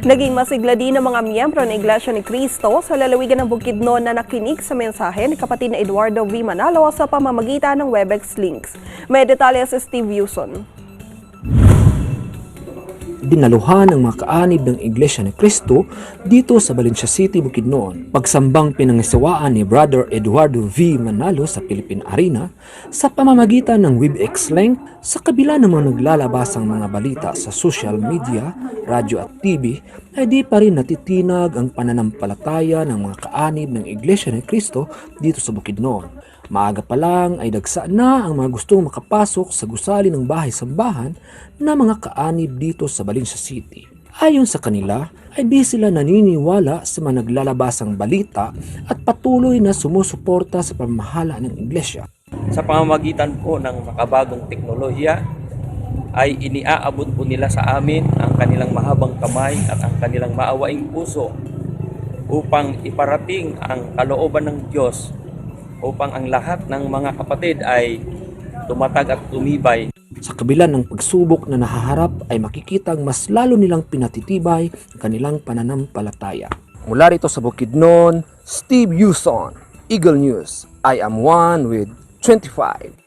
Naging masigla din ng mga miyembro ng Iglesia ni Cristo sa lalawigan ng Bukidnon na nakinig sa mensahe ni kapatid na Eduardo V. Manalo sa pamamagitan ng Webex links. May detalye sa Steve Yuson. Dinaluhan ng mga kaanib ng Iglesia ni Cristo dito sa Valencia City, Bukidnon. Pagsambang pinangisawaan ni Brother Eduardo V. Manalo sa Philippine Arena sa pamamagitan ng Webex link sa kabila ng mga naglalabasang mga balita sa social media, radyo at TV, ay di pa rin natitinag ang pananampalataya ng mga kaanib ng Iglesia ni Cristo dito sa Bukidnon. Maaga pa lang ay dagsa na ang mga gustong makapasok sa gusali ng bahay-sambahan na mga kaanib dito sa Valencia City. Ayon sa kanila, ay di sila naniniwala sa mga naglalabasang balita at patuloy na sumusuporta sa pamamahala ng iglesia. Sa pamamagitan po ng makabagong teknolohiya, ay iniaabot po nila sa amin ang kanilang mahabang kamay at ang kanilang maawaing puso upang iparating ang kalooban ng Diyos, upang ang lahat ng mga kapatid ay tumatag at tumibay. Sa kabila ng pagsubok na nahaharap ay makikitang mas lalo nilang pinatitibay ang kanilang pananampalataya. Mula rito sa Bukidnon, Steve Yuson, Eagle News. I am one with 25.